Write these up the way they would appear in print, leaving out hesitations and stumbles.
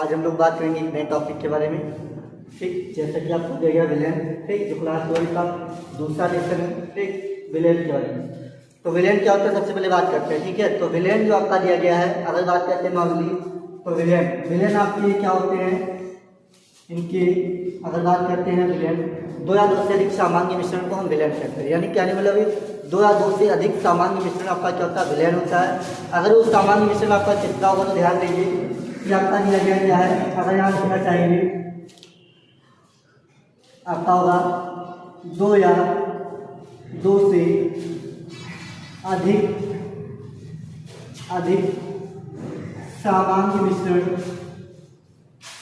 आज हम लोग बात करेंगे एक नए टॉपिक के बारे में। ठीक, जैसा कि आपको दिया गया विलेन, ठीक, जो क्लास 12 का दूसरा लेसन है, ठीक, विलेन के बारे में। तो विलेन क्या होता है सबसे पहले बात करते हैं। ठीक है, तो विलेन जो आपका दिया गया है, अगर बात करते हैं नॉर्मली तो विलेन आपके क्या होते हैं, इनके अगर बात करते हैं विलेन, दो या दो से अधिक सामान्य मिश्रण को हम विलेन कहते हैं। यानी क्या मतलब दो या दो से अधिक सामान्य मिश्रण आपका क्या होता है, विलेन होता है। अगर वो सामान्य मिश्रण आपका कितना होगा तो ध्यान दीजिए कि आपका दिया गया क्या है, अगर यहाँ लिखना चाहेंगे आपका होगा दो या दो से अधिक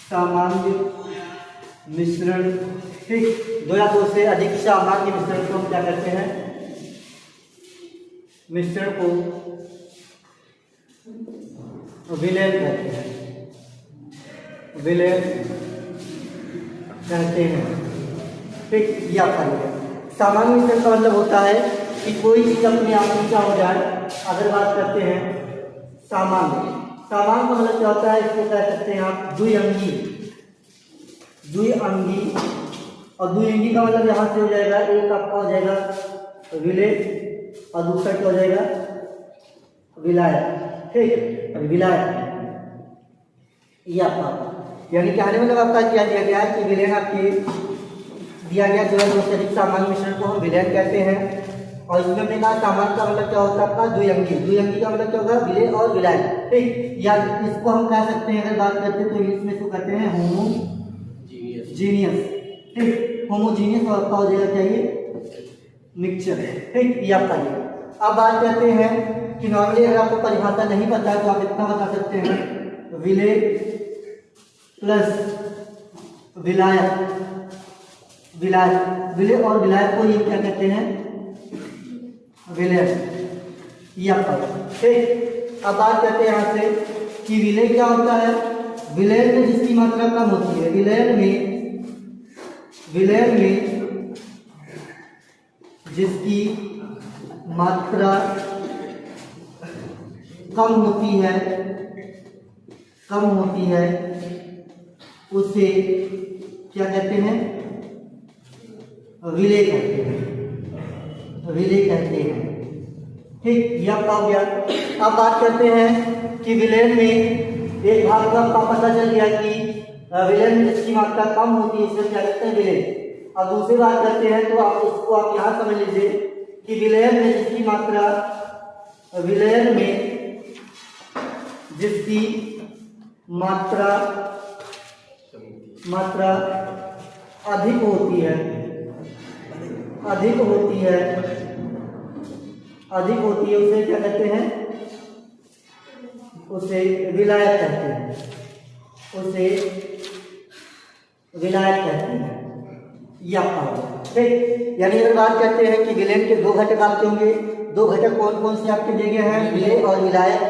सामान्य मिश्रण, ठीक, दो या दो से अधिक सामान्य मिश्रण को हम क्या करते हैं, मिश्रण को विलेन कहते हैं, विलेन कहते हैं। ठीक, ये आपका सामान्य मिश्रण का मतलब होता है कि कोई चीज अपने आप में क्या हो जाए। अगर बात करते हैं सामान्य का मतलब क्या होता है, इसको कह सकते हैं आप द्विअंगी, और द्विअंगी का मतलब यहाँ से हो जाएगा, एक आपका हो जाएगा विलेय और दूसरा क्या हो जाएगा, विलायक। ठीक, विलायक ये आपका, यानी कहने मतलब आपका क्या दिया गया है कि विलेन आपके दिया गया जो है दो से अधिक सामान्य मिश्रण को हम विलेन कहते हैं। और इसमें हमने कहा सामान्य का मतलब क्या होता है आपका द्विअंगी का मतलब क्या होगा, विलेय और विलायक। ठीक, या इसको हम कह सकते हैं अगर बात करते हैं तो इंग्लिश में इसको कहते हैं होमोजीनियस। ठीक, होमोजीनियस और आपका हो जाएगा क्या ये, मिक्सचर। ठीक, ये आपका ये। अब बात करते हैं कि नॉर्मली अगर आपको परिभाषा नहीं पता है तो आप इतना बता सकते हैं, विलेय प्लस विलेय और विलायक को ये क्या कहते हैं, विलेन, ये आपका। ठीक, अब बात करते हैं यहाँ से कि विलेय क्या होता है। विलेन में जिसकी मात्रा कम होती है, विलेन में जिसकी मात्रा कम होती है उसे क्या कहते हैं, विलेय कहते हैं। ठीक, ये आपका हो गया। अब बात करते हैं कि विलेन में एक भाग का आपका पता चल गया कि विलेन में जिसकी मात्रा कम होती है इसे क्या कहते हैं, विलेय। अब दूसरी बात करते हैं तो आप इसको आप यहाँ समझ लीजिए कि विलेन में जिसकी मात्रा अधिक होती है उसे क्या कहते हैं, उसे विलायक कहते हैं। ये आपका होगा। ठीक, यानी अगर बात करते हैं कि विलेन के दो घटक आपके होंगे, दो घटक कौन कौन से आपके दिए गए हैं, विलेय और विलायक।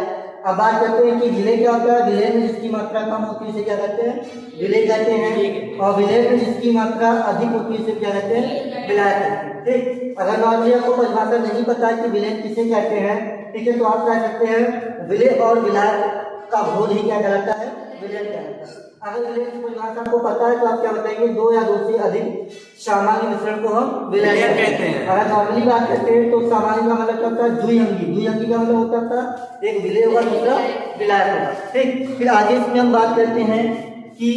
अब बात करते हैं कि विलेय क्या होता है, विलेय में जिसकी मात्रा कम होती है उसे क्या कहते हैं, विलेय कहते हैं। और विलेय में जिसकी मात्रा अधिक होती है उसे क्या कहते हैं, विलायक कहते हैं। ठीक, अगर नॉर्मली आपको परिभाषा नहीं पता है कि विलेय किसे कहते हैं, ठीक है, तो आप कह सकते हैं विलेय और विलायक का घोल ही क्या कहलाता है, विलेय कहलाता है। अगर विलेय की परिभाषा आपको पता है तो आप क्या बताएंगे, दो या दो से अधिक सामान्य मिश्रण को हम विलेय कहते हैं। अगर नॉर्मली बात करते हैं तो सामान्य का मतलब क्या होता है, द्विअंगी का मतलब होता था एक विलेय होगा दूसरा विलायक होगा। ठीक, फिर आगे इसमें हम बात करते हैं कि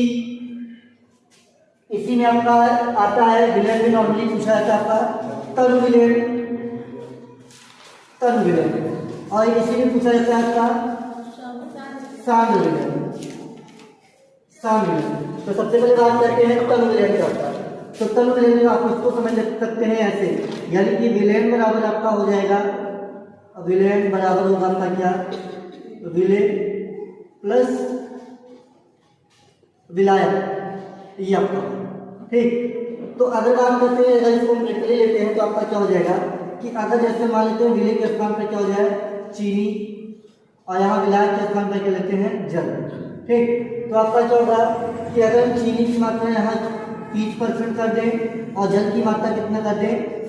इसी में आपका आता है विलेन में नॉर्मली पूछा जाता है आपका तनु विलेन, और इसी में पूछा जाता है आपका सांद्र विलेन। तो सबसे पहले बात करते हैं तनु विलेन क्या होता है। तो तनु विलेन में आप इसको समझ सकते हैं ऐसे, यानी कि विलेन बराबर आपका हो जाएगा, विलेन बराबर होगा आपका क्या, विलेय प्लस विलायक, ये आपका। ठीक, तो अगर बात करते हैं, अगर इसको हम प्रैक्टिकली लेते हैं तो आपका क्या हो जाएगा कि अगर जैसे मान लेते हैं विलेय के स्थान पर क्या हो जाए, चीनी, और यहाँ विलायक के स्थान पर क्या लेते हैं, जल। ठीक, तो आपका क्या होगा कि अगर हम चीनी की मात्रा यहाँ 30% कर दें और जल की मात्रा कितना कर दें,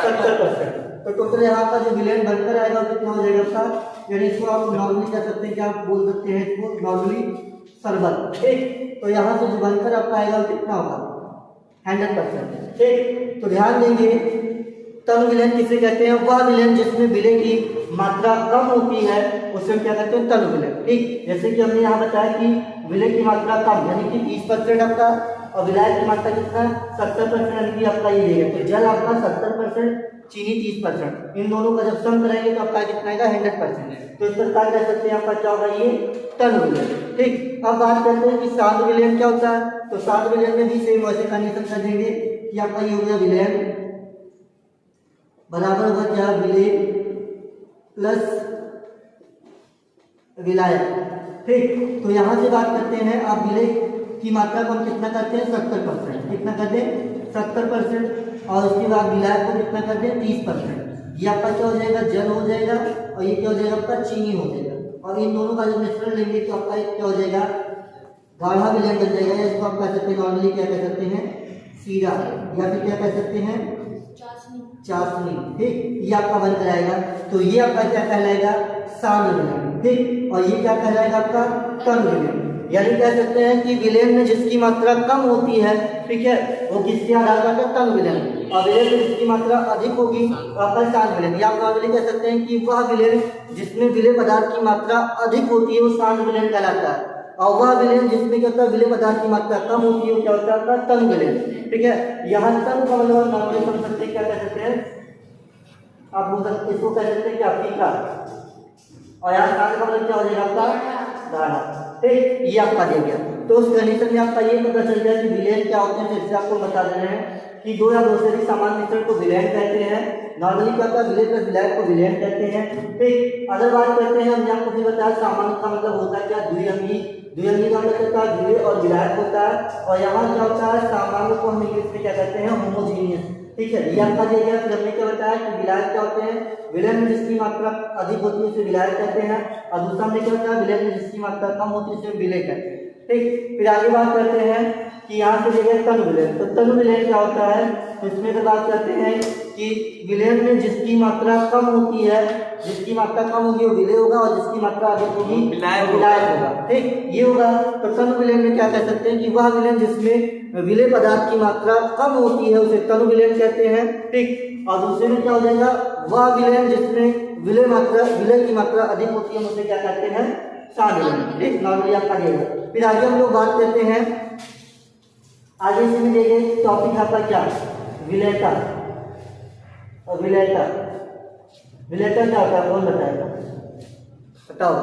70%, तो टोटल यहाँ का जो विलेन बनकर आएगा कितना हो जाएगा आपका, यानी इसको आप नॉर्मली कह सकते हैं, क्या आप बोल सकते हैं इसको नॉर्मली शरबत, ठीक। तो यहाँ से जो बनकर आपका आएगा वो कितना होगा 100%, ठीक। तो ध्यान देंगे तनु विलयन किसे कहते हैं, वह विलयन जिसमें विलय की मात्रा कम होती है उसे क्या कहते हैं तनु विलयन, ठीक। जैसे कि हमने यहाँ बताया कि विलय की मात्रा कम यानी कि 30% आपका और विलायक की मात्रा कितना 70% यानी कि आपका ये देगा। तो जल आपका 70%, चीनी 30%, इन दोनों का जब सम करेंगे तो आपका कितना आएगा 100%। तो इस प्रकार कह सकते हैं आपका क्या होगा ये तनु विलयन, ठीक। अब बात करते हैं कि शांत विलयन क्या होता है। तो शांत विलयन में भी सेम वैसे कंडीशन कर देंगे कि आपका ये हो गया विलयन बराबर होगा क्या विलय प्लस विलायक, ठीक। तो यहाँ से बात करते हैं आप विलय की मात्रा को हम कितना करते हैं 70%, कितना करते हैं 70%, और उसके बाद विलायक को कितना करते हैं 30%। ये आपका क्या हो जाएगा जल हो जाएगा और ये क्या हो जाएगा आपका चीनी हो जाएगा, और इन दोनों का जब मिश्रण लेंगे तो आपका क्या हो जाएगा गाढ़ा विलयन बन जाएगा। इसको आप कह सकते हैं नॉर्मली क्या कह सकते हैं सीरा, या फिर क्या कह सकते हैं चाशनी, ठीक। ये आपका बन कर आएगा। तो ये आपका क्या कहलाएगा शांत विलयन, ठीक। और ये क्या कहलाएगा आपका तनु विलयन। यानी कह सकते हैं कि विलयन में जिसकी मात्रा कम होती है, ठीक है, वो किसके आधार पर है तनु विलयन, और विलयन में जिसकी मात्रा अधिक होगी आपका शांत विलयन। या आप नॉर्मली कह सकते हैं कि वह विलयन जिसमें विलय पदार्थ की मात्रा अधिक होती है वो शांत विलयन कहलाता है, और वह विलयन जिसमें क्या होता है विलय पदार्थ की मात्रा कम होती है वो क्या होता है आपका तनु विलयन, ठीक है। यहाँ तनु का मतलब नॉर्मली समझ सकते हैं क्या कह सकते हैं आप बोल सकते इसको कह सकते हैं क्या फीका, और यहाँ शांत का मतलब क्या हो जाएगा आपका गाढ़ा, ठीक। ये आपका दे गया। तो उस कंडीशन में आपका ये पता चल गया कि विलयन क्या होते हैं। जैसे आपको बता दे रहे हैं कि दो या दो से अधिक समान मिश्रण को विलयन कहते हैं। नॉर्मली क्या होता है विलय प्लस विलायक को विलयन कहते हैं, ठीक। अगर बात करते हैं हमने आपको भी बताया सामान्य का मतलब होता है क्या द्विअंगी, द्विअंगी का मतलब होता है विलय और विलायक होता है, और यहाँ क्या होता है सामान्य को हम इंग्लिश में क्या कहते हैं होमोजीनियस, ठीक है। ये आपका दे गया। फिर हमने क्या बताया कि विलायक क्या होते हैं विलयन में जिसकी मात्रा अधिक होती है उसे विलायक कहते हैं, और दूसरा हमने क्या बताया विलयन में जिसकी मात्रा कम होती है उसे विलय कहते हैं, ठीक। फिर आगे बात करते हैं कि यहाँ से देगा तनु विलयन। तो तनु विलयन क्या होता है, तो इसमें तो बात करते हैं कि विलयन में जिसकी मात्रा कम होती है, जिसकी मात्रा कम होगी वो विलय होगा, और जिसकी मात्रा अधिक होगी विलायक होगा, ठीक। ये होगा। तो तनु विलयन में क्या कह सकते हैं कि वह विलयन जिसमें विलय पदार्थ की मात्रा कम होती है उसे तनु विलयन कहते हैं, ठीक। और दूसरे में क्या हो जाएगा वह विलयन जिसमें विलय की मात्रा अधिक होती है उसे क्या कहते हैं शांत विलयन, ठीक। नॉर्मली आपका देगा। फिर आगे हम लोग बात करते हैं आगे से मिलेंगे टॉपिक आपका क्या विलयता, और विलयता क्या होता है कौन बताएगा बताओ।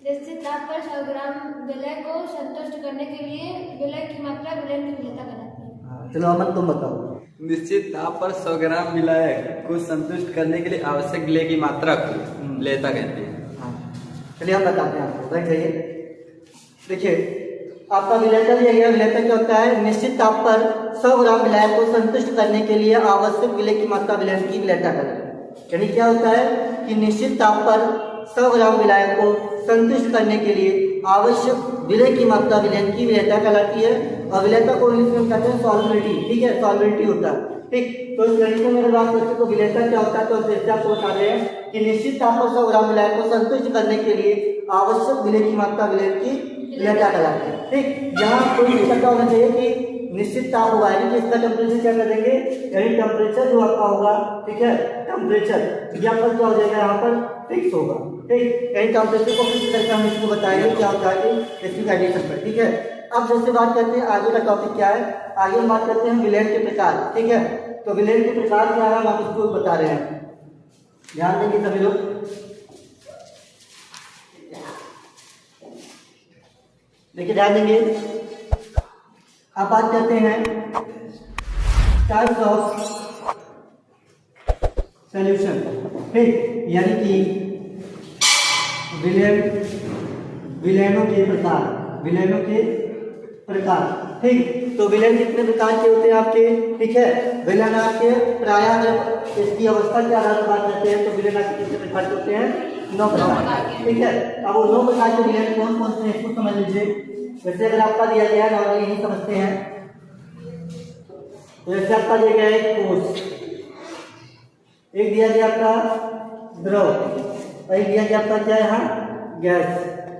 निश्चित ताप पर 100 ग्राम विलय को संतुष्ट करने के लिए विलय की मात्रा विलयन की विलयता कहलाती है। चलो अमन तुम बताओ। निश्चित ताप पर 100 ग्राम विलायक को संतुष्ट करने के लिए आवश्यक विलय की मात्रा को विलयता कहते हैं। चलिए हम बताते हैं आपको, बैठ जाइए। देखिए आपका विलयता दिया गया। विलयता क्या होता है निश्चित ताप पर 100 ग्राम विलायक को संतुष्ट करने के लिए आवश्यक विलय की मात्रा विलयन की विलयता कहलाती है। यानी क्या होता है कि निश्चित ताप पर 100 ग्राम विलायक को संतुष्ट करने के लिए आवश्यक विलय की मात्रा विलयन की विलयता कहलाती है, और विलयता को इंग्लिश में कहते हैं सॉल्युबिलिटी, ठीक है, सॉल्युबिलिटी होता है, ठीक। तो इस कंडीशन में अगर बात करते हैं तो विलयता क्या होता है, तो जैसे आपको बता रहे हैं कि निश्चित ताप पर 100 ग्राम विलायक को संतुष्ट करने के लिए आवश्यक विलय की मात्रा विलयन की विलयता कहलाती है, ठीक। यहाँ कोई पता होना चाहिए कि निश्चित ताप होगा यानी कि इसका टेम्परेचर क्या कर देंगे, यानी टेम्परेचर जो आपका होगा, ठीक है, टेम्परेचर ये आपका क्या हो जाएगा यहाँ पर फिक्स होगा, ठीक। यानी टेम्परेचर को फिक्स करके हम इसको बताएंगे क्या होता है इसकी कंडीशन पर, ठीक है। अब जैसे बात करते हैं आगे का टॉपिक क्या है, आगे हम बात करते हैं विलयन के प्रकार, ठीक है। तो विलयन के प्रकार क्या है हम इसको बता रहे हैं, ध्यान देंगे सभी लोग। देखिए ध्यान देंगे। अब बात करते हैं टाइप्स ऑफ सॉल्यूशन, ठीक। यानी कि विलयनों के प्रकार, ठीक। तो विलयन कितने प्रकार के होते हैं आपके, ठीक है। विलयन आपके प्रायः जब इसकी अवस्था के आधार पर बात करते हैं तो विलयन आपके कितने प्रकार के होते हैं 9 प्रकार, ठीक है। अब वो 9 प्रकार के विलयन कौन कौन से हैं इसको समझ लीजिए। जैसे अगर आपका दिया गया है नॉर्मली यही समझते हैं, तो जैसे आपका दिया गया है कोष, एक दिया गया आपका द्रव, और एक दिया गया आपका क्या है यहाँ गैस,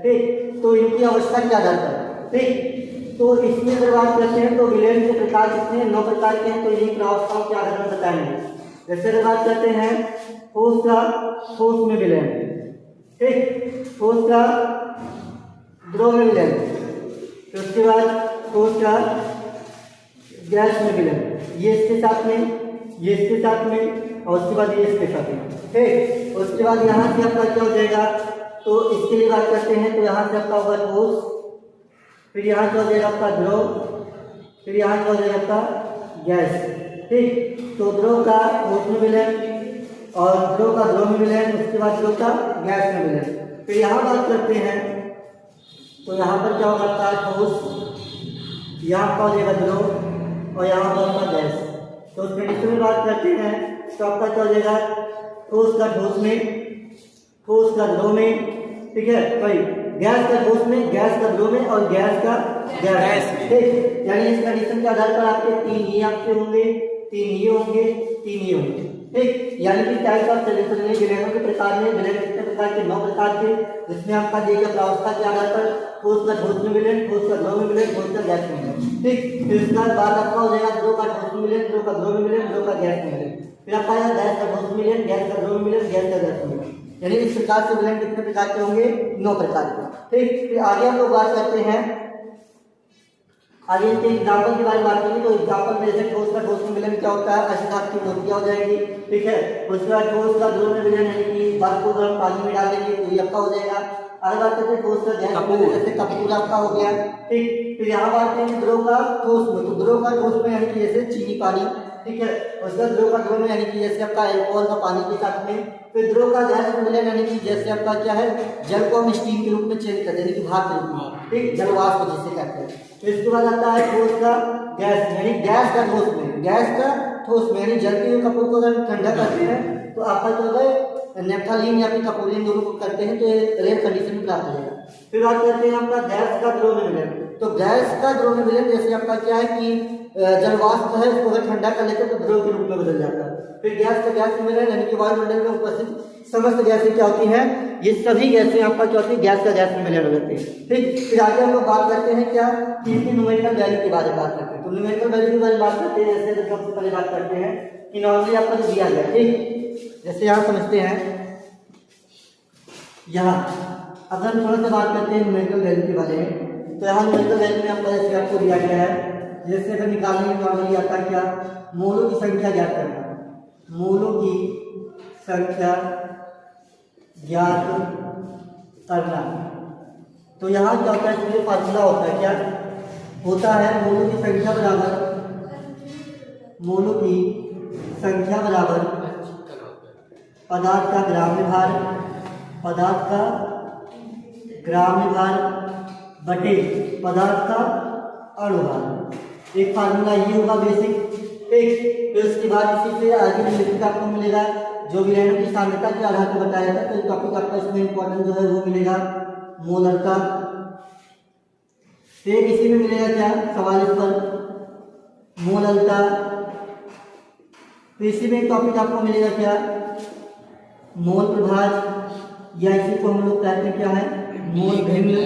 ठीक। तो इनकी अवस्था के आधार पर। ठीक, तो इसमें अगर बात करते हैं तो विलयन के प्रकार कितने 9 प्रकार के हैं, तो इन्हीं प्रावस्थाओं के आधार पर बताएंगे। जैसे अगर बात करते हैं ठोस का, ठोस में विलयन, ठीक, ठोस का द्रव में विलयन, तो उसके बाद ठोस का गैस में विलयन, ये इसके साथ में, ये इसके साथ में, और उसके बाद ये इसके साथ में। ठीक, उसके बाद यहाँ से आपका क्या हो जाएगा, तो इसके लिए बात करते हैं तो यहाँ से आपका होगा ठोस, फिर यहाँ क्या हो जाएगा आपका द्रव, फिर यहाँ क्या हो जाएगा आपका गैस। ठीक, तो द्रव का ठोस में विलयन और द्रव का द्रव में विलयन, उसके बाद द्रव का गैस में विलयन। फिर यहाँ बात करते हैं तो यहाँ पर क्या होगा आपका ठोस, यहाँ का हो जाएगा द्रव और यहाँ पर आपका गैस। तो उस कंडीशन में बात करते हैं तो आपका क्या हो जाएगा, ठोस का ठोस में, ठोस का द्रव में, ठीक है, सॉरी, गैस का ठोस में, गैस का द्रव में और गैस का गैस में। ठीक, यानी इस कंडीशन के आधार पर आपके 3 ही आपके होंगे, 3 ही होंगे, 3 ही होंगे। ठीक, यानी कि टाइप ऑफ सॉल्यूशन में विलयनों के प्रकार में, विलयन कितने प्रकार के 9 प्रकार के, जिसमें आपका दिया गया प्रावस्था के आधार पर ठोस का ठोस में विलयन, ठोस का द्रव में विलयन, ठोस का गैस में विलयन। ठीक, फिर उसके बाद आपका हो जाएगा द्रव का ठोस में विलयन, द्रव का द्रव में विलयन, द्रव का गैस में विलयन, फिर आपका आएगा गैस का ठोस में विलयन, गैस का द्रव में विलयन, गैस का गैस में विलयन। यानी इस प्रकार से विलयन कितने प्रकार के होंगे, 9 प्रकार के। ठीक, फिर आगे हम लोग बात करते हैं, आगे इनके एग्जाम्पल के बारे में बात करेंगे। तो एग्जाम्पल में जैसे ठोस का ठोस में विलयन क्या होता है, अष्टधातु की मूर्तियां हो जाएंगी। ठीक है, उसके बाद ठोस का द्रव में विलयन यानी कि बर्फ को गर्म पानी में डाल देंगे तो ये आपका हो जाएगा। आगे बात करते हैं ठोस का गैस में, जैसे कपूर आपका हो गया। ठीक, फिर यहाँ बात करेंगे द्रव का ठोस में, तो द्रव का ठोस में यानी कि जैसे चीनी पानी, ठीक है, उसका द्रव का द्रव में यानी कि जैसे आपका अल्कोहल का पानी के साथ में। फिर द्रव का गैस में विलयन यानी कि जैसे आपका क्या है, जल को हम स्टीम के रूप में चेंज कर देंगे कि भाप के रूप में, ठीक, जल वाष्प जिसे कहते हैं। फिर इसके बाद आता है ठोस का गैस यानी गैस का ठोस में, गैस का ठोस में यानी जलते हुए कपूर को अगर ठंडा करते हैं तो आपका जो है नेफ्थालीन या फिर कपूरीन दोनों को करते हैं तो ये रेयर कंडीशन में प्राप्त हो जाएगा। फिर बात करते हैं आपका गैस का द्रव में विलयन, तो गैस का द्रव में विलयन जैसे आपका क्या है कि जल वाष्प है उसको अगर ठंडा कर लेते हैं तो द्रव के रूप में बदल जाता है। फिर गैस का गैस में विलयन यानी कि वायुमंडल में उपस्थित समस्त गैसें क्या होती हैं, ये सभी गैसें आपका क्या होती है, गैस का गैस में विलयन हो जाती है। ठीक, फिर आगे हम लोग बात करते हैं क्या कि इनकी न्यूमेरिकल वैल्यू के बारे में बात करते हैं। तो न्यूमेरिकल वैल्यू के बारे में बात करते हैं, जैसे सबसे पहले बात करते हैं कि नॉर्मली आपका जो दिया गया, ठीक, जैसे यहाँ समझते हैं, यहाँ अगर हम थोड़ा सा बात करते हैं न्यूमेरिकल वैल्यू के बारे में, तो यहाँ न्यूमेरिकल वैल्यू में आपका जैसे आपको दिया गया है, जैसे अगर निकालने में नॉर्मली आता है क्या, मोलों की संख्या ज्ञात करना, मोलों की संख्या ज्ञात करना। तो यहाँ क्या होता है, इसमें फार्मूला होता है, क्या होता है, मोलों की संख्या बराबर, मोलों की संख्या बराबर पदार्थ का ग्राम में भार, पदार्थ का ग्राम में भार बटे पदार्थ का अणु भार। एक फार्मूला ये होगा बेसिक। ठीक, फिर उसके बाद इसी से आगे भी आपको मिलेगा जो विलयनों की सांद्रता के आधार पर बताया था, तो टॉपिक आपका इसमें इंपॉर्टेंट जो है वो मिलेगा मोलरता। फिर इसी में मिलेगा क्या सवाल इस पर मोलरता। फिर इसी में टॉपिक आपको मिलेगा क्या मोल प्रभाज, या इसी को हम लोग कहते हैं क्या है मोल भिन्न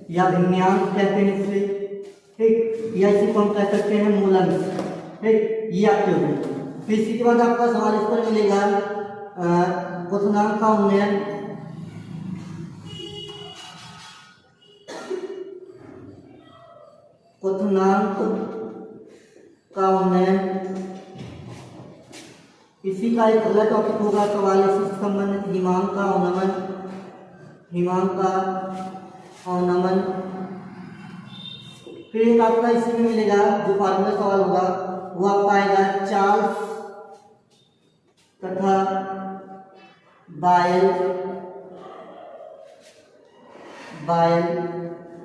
या भिन्नांक कहते हैं इससे। ठीक, या इसी को हम कह सकते हैं मूलांश। ठीक, ये आपके होंगे। फिर इसी के बाद आपका सवाल इस पर मिलेगा क्वथनांक का उन्नयन, क्वथनांक का उन्नयन। इसी का एक अगला टॉपिक होगा सवाल इसी से संबंधित हिमांक का अवनमन, हिमांक का अवनमन। फिर एक आपका इसी में मिलेगा जो फार्मूला सवाल होगा वो आपका आएगा चार्ल्स तथा बायल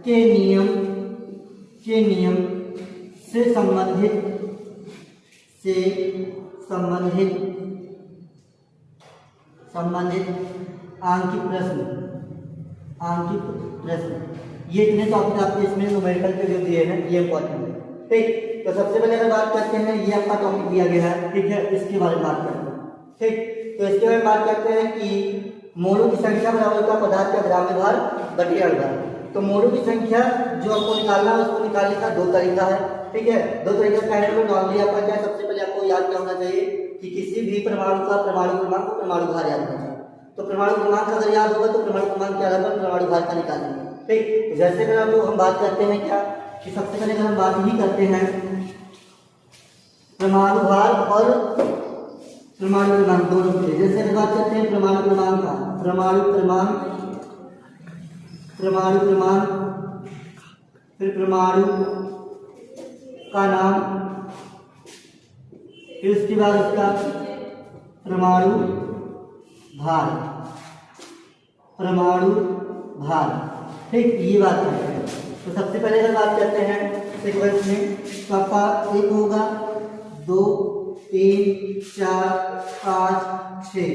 के नियम से संबंधित आंकिक प्रश्न। ये इतने टॉपिक आपके इसमें न्यूमेरिकल के जो दिए हैं ये इंपॉर्टेंट है। ठीक, तो सबसे पहले अगर बात करते हैं ये आपका टॉपिक दिया गया है, ठीक है, इसके बारे में बात करते हैं। ठीक, तो इसके बारे में बात करते हैं कि मोलों की संख्या बराबर का पदार्थ का ग्राम में भार बटे अणु भार। तो मोड़ों की संख्या जो आपको निकालना है उसको निकालने का 2 तरीका है, ठीक है। 2 तरीका कहने को नॉर्मली आपका क्या, सबसे पहले आपको याद क्या होना चाहिए कि किसी भी परमाणु का परमाणु क्रमांक को परमाणु भार याद होना चाहिए। तो परमाणु क्रमांक अगर याद होगा तो परमाणु क्रमांक के आधार पर परमाणु भार का निकालेंगे, ठीक। तो जैसे अगर हम बात करते हैं क्या कि सबसे पहले अगर हम बात ही करते हैं परमाणु भार और परमाणु क्रमांक दोनों के, जैसे अगर बात करते हैं परमाणु क्रमांक का, परमाणु क्रमांक फिर परमाणु का नाम, फिर उसके बाद उसका परमाणु भार, ठीक, ये बात करते हैं। तो सबसे पहले अगर बात करते हैं सीक्वेंस में, तो आपका 1 होगा, 2 3 4 5 6।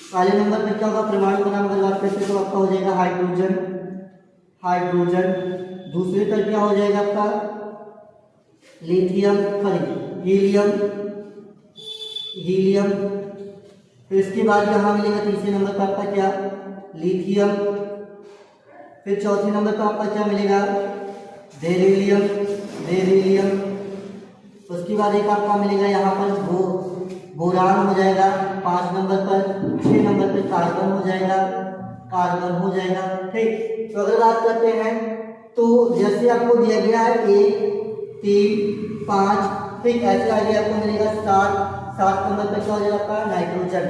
पहले नंबर पे क्या होगा, परमाणु का नाम अगर बात करते हैं तो आपका हो जाएगा हाइड्रोजन। दूसरे पर क्या हो जाएगा आपका हीलियम। फिर इसके बाद यहाँ मिलेगा तीसरे नंबर पर आपका क्या, लिथियम। फिर चौथे नंबर पर आपका क्या मिलेगा, बेरिलियम। उसके बाद एक आपका मिलेगा यहाँ पर बोरान हो जाएगा 5 नंबर पर। 6 नंबर पर कार्बन हो जाएगा, ठीक। तो अगर बात करते हैं तो जैसे आपको दिया गया है 1 3 5, ठीक, ऐसे आगे आपको मिलेगा 7 नंबर पर क्या हो जाएगा आपका नाइट्रोजन,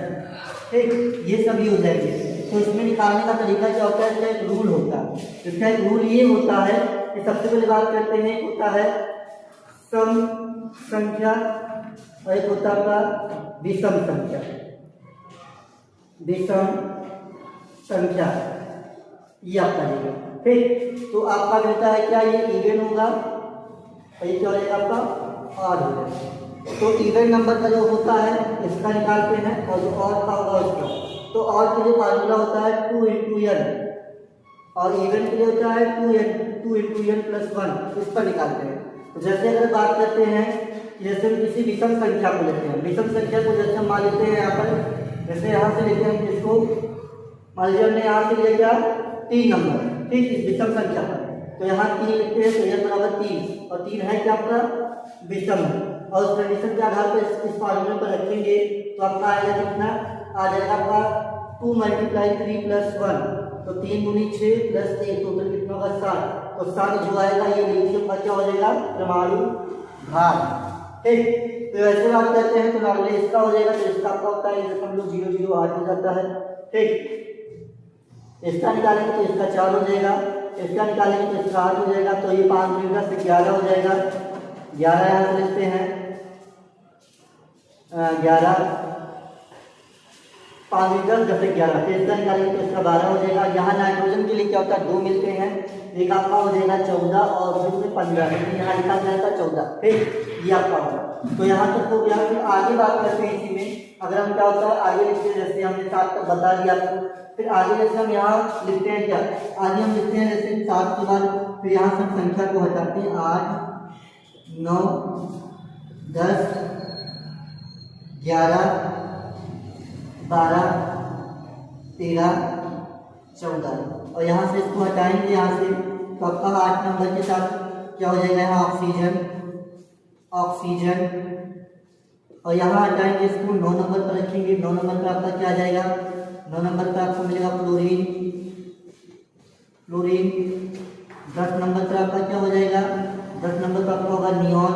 ठीक, ये सभी हो जाएंगे। तो इसमें निकालने का तरीका क्या होता है, इसका एक रूल होता है। इसका एक रूल ये होता है कि सबसे पहले बात करते हैं, होता है सम संख्या और एक होता है आपका विषम संख्या, ये आपका देगा, ठीक। तो आपका मिलता है क्या, ये इवन होगा और ये क्या हो जाएगा आपका ऑड हो जाएगा। तो इवन नंबर का जो होता है इसका निकालते हैं और जो ऑड का होगा उसका, तो ऑड के लिए फार्मूला होता है 2 × n और इवन के लिए होता है 2 × n + 1, इस पर निकालते हैं। तो जैसे अगर बात करते हैं, जैसे हम किसी विषम संख्या को लेते हैं, विषम संख्या को जैसे हम मान लेते हैं यहाँ पर, जैसे यहाँ से लेते हैं इसको, मान लीजिए हमने यहाँ से लिया क्या 3 नंबर, ठीक, इस विषम संख्या पर, तो यहाँ 3 लिखते हैं तो n बराबर 3 और 3 है क्या आपका विषम, और उस कंडीशन के आधार पर इस फार्मूले पर रखेंगे तो आपका आएगा कितना, आ जाएगा आपका 2 × 3 + 1, तो 3 × 6 + 1, टोटल कितना होगा 7। तो 7 जो आएगा ये लिथियम का क्या हो जाएगा, परमाणु भार, ठीक। तो ऐसे बात करते हैं तो नॉर्मली इसका हो जाएगा, तो इसका आपका होता है 0.008 हो जाता है, ठीक। इसका निकालेंगे तो इसका 4 हो जाएगा, इसका निकालेंगे तो इसका 8 हो जाएगा, तो ये 5 × 10 से 11 हो जाएगा। 11 यहाँ से लिखते हैं, 11 5 × 10 = 11, फिर इसका निकालेंगे तो इसका 12 हो जाएगा। यहाँ नाइट्रोजन के लिए क्या होता है, 2 मिलते हैं, एक आपका हो जाएगा 14 और दूसरे 15, लेकिन यहाँ लिखा जाएगा 14, ठीक, ये आपका होगा। तो यहाँ तक हो गया। फिर आगे बात करते हैं इसी में, अगर हम क्या होता है आगे लिखते हैं, जैसे हमने 7 तक बता दिया आपको, फिर आगे जैसे हम यहाँ लिखते हैं क्या, आगे हम लिखते हैं जैसे 7 के बाद फिर यहाँ से संख्या को हटाते हैं, 8 9 10 11 12 13 14, और यहाँ से इसको हटाएंगे यहाँ से, तो आपका 8 नंबर के साथ क्या हो जाएगा, यहाँ ऑक्सीजन, और यहाँ हटाएंगे इसको, 9 नंबर पर रखेंगे। 9 नंबर पर आपका क्या आ जाएगा, 9 नंबर पर आपको मिलेगा फ्लोरीन। 10 नंबर पर आपका क्या हो जाएगा, 10 नंबर पर आपका होगा नियॉन,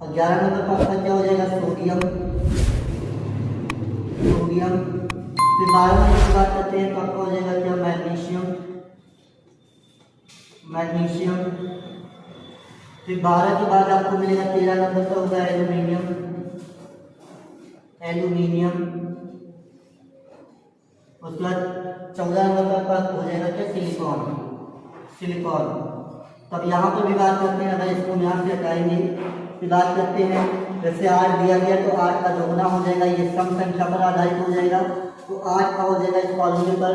और 11 नंबर पर आपका क्या हो जाएगा, सोडियम। फिर 12 नंबर की बात करते हैं तो आपका हो जाएगा क्या, मैग्नीशियम। फिर 12 के बाद आपको मिलेगा 13 नंबर का होगा एल्यूमिनियम। उसके बाद 14 नंबर का हो जाएगा क्या, सिलिकॉन। तब यहाँ पर भी बात करते हैं, अगर इसको यहाँ से हटाएंगे फिर बात करते हैं, जैसे 8 दिया गया तो 8 का दोगुना हो जाएगा, ये सम संख्या पर आधारित हो जाएगा, तो 8 का हो जाएगा इस फॉर्मूले पर,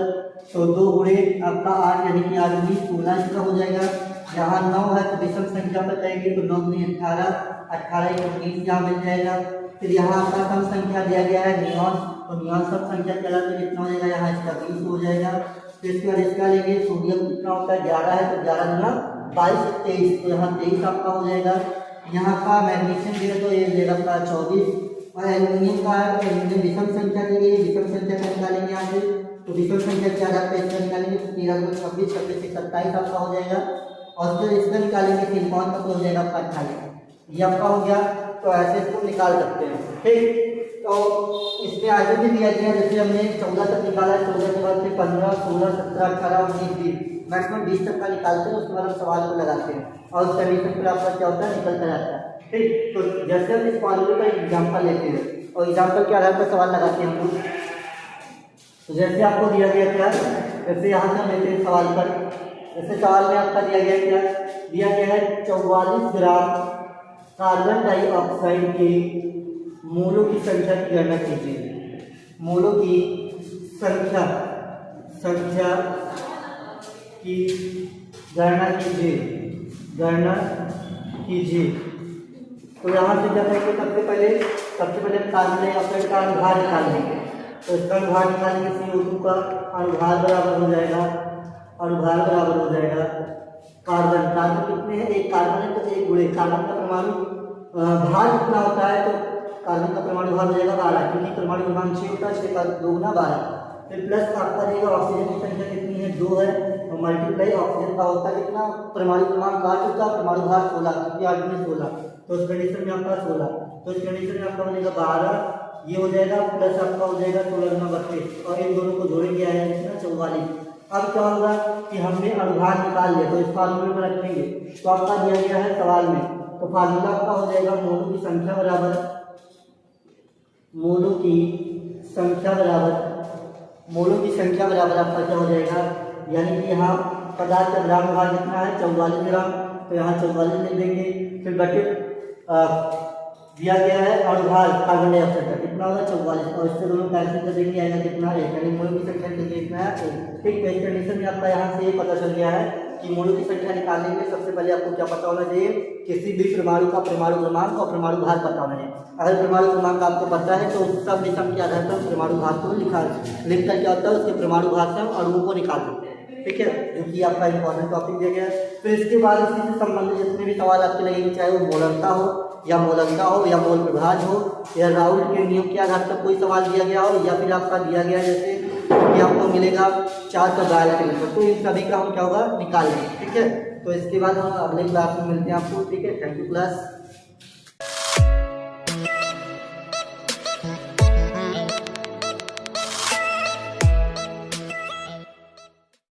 तो 2 × आपका 8 यानी कि 8 × 16 इसका हो जाएगा। यहाँ 9 है तो विषम संख्या पर जाएंगे तो 9 × 18 18 × 19 यहाँ मिल जाएगा। फिर यहाँ आपका सम संख्या दिया गया है नियॉन, तो यहाँ सब संख्या चला तो कितना हो जाएगा, यहाँ इसका 20 हो जाएगा। फिर इसके बाद इसका लेंगे, सोडियम कितना होता है 11 है, तो 11 गुना 22 23, तो यहाँ 23 आपका हो जाएगा। यहाँ का मैग्नीशियम दिया तो ये देगा आपका 24, और एल्यूमिनियम का है, एल्यूमिनियम विषम संख्या दी गई, विषम संख्या का निकालेंगे यहाँ से, तो विषम संख्या के आधार पर इसका निकालेंगे, तो 13 गुना 26, 26 से 27 आपका हो जाएगा। और फिर इसका निकालेंगे सिलिकॉन का, तो हो जाएगा आपका 28, ये आपका हो गया। तो ऐसे इसको निकाल सकते हैं, ठीक। तो इसमें आगे भी दिया गया, जैसे हमने 14 तक निकाला है, 14 के बाद फिर 15, 16, 17, 18, 19, 20, मैक्सिमम 20 तक का निकालते हैं। उसके बाद हम सवाल को लगाते हैं और उस कंडीशन पर आपका क्या होता है, निकलता रहता है, ठीक। तो जैसे हम इस फॉर्मूले का एग्जाम्पल लेते हैं और एग्जाम्पल के आधार पर सवाल लगाते हैं हम लोग। तो जैसे आपको दिया गया क्या, जैसे यहाँ से हम लेते हैं सवाल पर, जैसे सवाल में आपका दिया गया क्या, दिया गया है 44 ग्राम कार्बन डाइऑक्साइड के मोलों की संख्या की गणना कीजिए। मोलों की संख्या की गणना कीजिए। तो यहाँ से क्या करेंगे, सबसे पहले कार्बन डाइऑक्साइड का अनुभार निकालेंगे। तो इसका अनुभार निकालेंगे, CO2 का अनुभार बराबर हो जाएगा, कार्बन कितने हैं, एक कार्बन है तो एक गुणे कार्बन का परमाणु भार कितना होता है, तो कार्बन का परमाणु भार हो जाएगा 12, क्योंकि परमाणु क्रमांक 6 होता है, 6 का 2 गुना 12। फिर प्लस आपका देगा ऑक्सीजन की संख्या कितनी है, 2 है, और मल्टीप्लाई ऑक्सीजन का होता है कितना, परमाणु क्रमांक 8 होता है, परमाणु भार 16, क्योंकि 8 में 16, तो इस कंडीशन में आपका 16, तो इस कंडीशन में आपका बनेगा 12, ये हो जाएगा, प्लस आपका हो जाएगा 16 गुना 32, और इन दोनों को जोड़ेंगे आएगा कितना, 44। अब क्या होगा कि हमने अनुभार निकाल लिया, तो इस फार्मूले में रखेंगे। तो आपका दिया गया है सवाल में, तो फार्मूला आपका हो जाएगा मोलों की संख्या बराबर आपका क्या हो जाएगा, यानी कि यहाँ पदार्थ का ग्राम भार कितना है, 44 ग्राम, तो यहाँ 44 लिख देंगे। फिर बटे दिया गया है अनुभार कार्बन डाइऑक्साइड का कितना होगा, 44, और इससे दोनों कैंसिल कर देंगे, आएगा कितना 1, यानी मोलों की संख्या कितना है 1, ठीक। तो इस कंडीशन में आपका यहाँ से ये पता चल गया है कि मोलों की संख्या निकालने के लिए सबसे पहले आपको क्या पता होना चाहिए, किसी भी परमाणु का परमाणु क्रमांक और परमाणु भार पता होना चाहिए। अगर परमाणु क्रमांक आपको पता है तो सब विषम के आधार पर परमाणु भार को लिखकर क्या होता है, उसके परमाणु भार से हम अणुओं को निकाल सकते हैं, ठीक है, जो कि आपका इंपॉर्टेंट टॉपिक दिया गया है। फिर इसके बाद इसी से संबंधित जितने भी सवाल आपके लगेंगे, चाहे वो मोलरता हो या मोलंका हो या मोल प्रभाज हो या राउल्ट के नियम के आधार पर कोई सवाल दिया गया हो, या फिर आपका दिया गया जैसे कि आपको मिलेगा 4 का डायल के नंबर, तो इन सभी का हम क्या होगा निकाल लेंगे, ठीक है। तो इसके बाद हम अगले क्लास में मिलते हैं आपको, ठीक है। Thank you class.